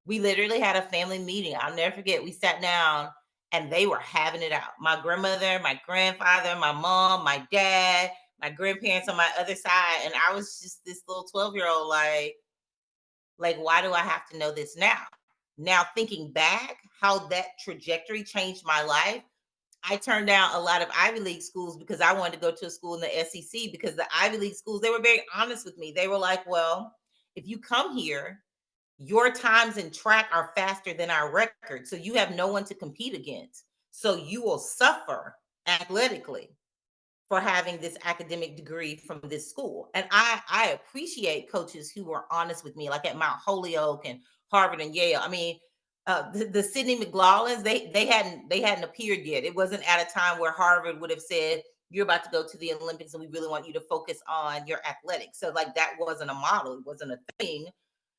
We literally had a family meeting. I'll never forget. We sat down and they were having it out. My grandmother, my grandfather, my mom, my dad, my grandparents on my other side. And I was just this little 12-year-old, like, why do I have to know this now? Now, thinking back, how that trajectory changed my life, I turned down a lot of Ivy League schools because I wanted to go to a school in the SEC because the Ivy League schools, they were very honest with me. They were like, well, if you come here, your times in track are faster than our record. So you have no one to compete against. So you will suffer athletically for having this academic degree from this school. And I appreciate coaches who were honest with me, like at Mount Holyoke and Harvard and Yale. I mean, the Sidney McLaughlins, they hadn't appeared yet. It wasn't at a time where Harvard would have said, you're about to go to the Olympics and we really want you to focus on your athletics. So like that wasn't a model, it wasn't a thing.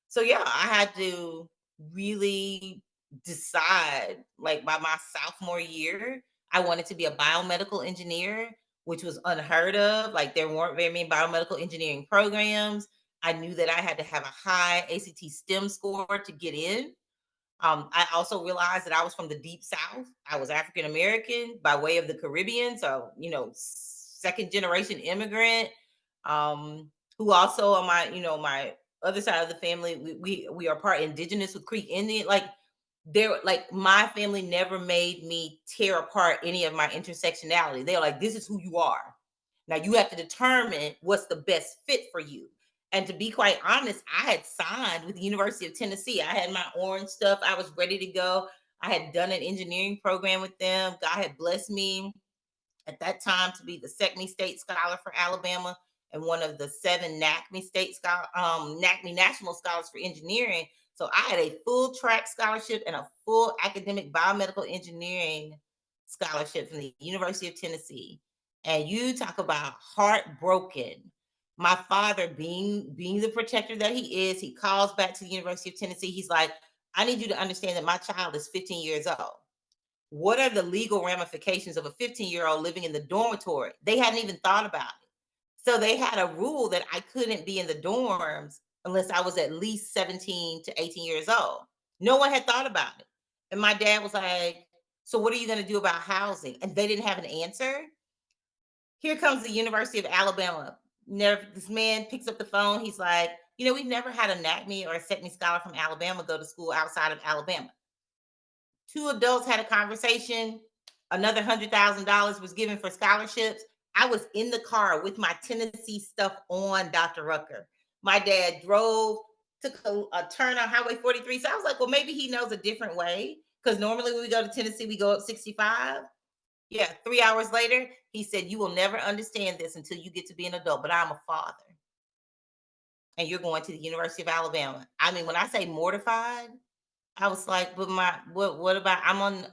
So yeah, I had to really decide, like by my sophomore year, I wanted to be a biomedical engineer, which was unheard of. Like there weren't very many biomedical engineering programs. I knew that I had to have a high ACT STEM score to get in. I also realized that I was from the deep South. I was African American by way of the Caribbean, so second generation immigrant. Who also on my other side of the family, we are part indigenous with Creek Indian. Like my family never made me tear apart any of my intersectionality. They're like, this is who you are. Now you have to determine what's the best fit for you. And to be quite honest, I had signed with the University of Tennessee. I had my orange stuff. I was ready to go. I had done an engineering program with them. God had blessed me at that time to be the SECME State Scholar for Alabama and one of the 7 NACME National Scholars for Engineering. So I had a full track scholarship and a full academic biomedical engineering scholarship from the University of Tennessee. And you talk about heartbroken. My father, being the protector that he is, he calls back to the University of Tennessee. He's like, I need you to understand that my child is 15 years old. What are the legal ramifications of a 15-year-old living in the dormitory? They hadn't even thought about it. So they had a rule that I couldn't be in the dorms unless I was at least 17 to 18 years old. No one had thought about it. And my dad was like, so what are you going to do about housing? And they didn't have an answer. Here comes the University of Alabama. This man picks up the phone. He's like, we've never had a NACME or a SECME scholar from Alabama go to school outside of Alabama. 2 adults had a conversation. Another $100,000 was given for scholarships. I was in the car with my Tennessee stuff on, Dr. Rucker. My dad drove, took a turn on Highway 43. So I was like, well, maybe he knows a different way. Because normally when we go to Tennessee, we go up 65. Yeah, 3 hours later, he said, you will never understand this until you get to be an adult, but I'm a father. And you're going to the University of Alabama. I mean, when I say mortified, I was like, but what about I'm on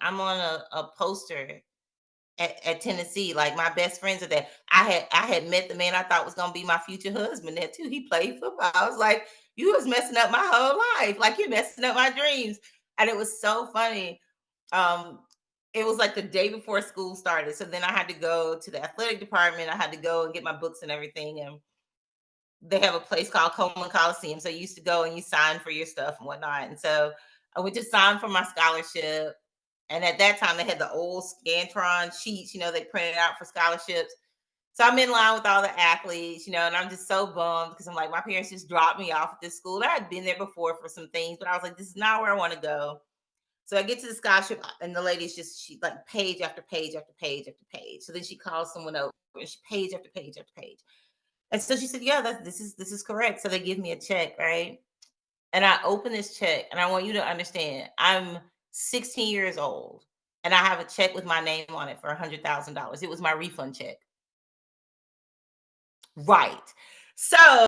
a poster at Tennessee. Like my best friends are there. I had met the man I thought was gonna be my future husband there too. He played football. I was like, you was messing up my whole life. Like you're messing up my dreams. And it was so funny. Um, it was like the day before school started. So then I had to go to the athletic department. I had to go and get my books and everything. And they have a place called Coleman Coliseum. So you used to go and you sign for your stuff and whatnot. And so I went to sign for my scholarship. And at that time, they had the old Scantron sheets, they printed out for scholarships. So I'm in line with all the athletes, and I'm just so bummed because I'm like, my parents just dropped me off at this school. I had been there before for some things, but I was like, this is not where I want to go. So I get to the scholarship, and the lady's she like page after page after page after page. So then she calls someone over, and she page after page after page. And so she said, yeah, this is correct. So they give me a check, right? And I open this check, and I want you to understand, I'm 16 years old, and I have a check with my name on it for $100,000. It was my refund check. Right. So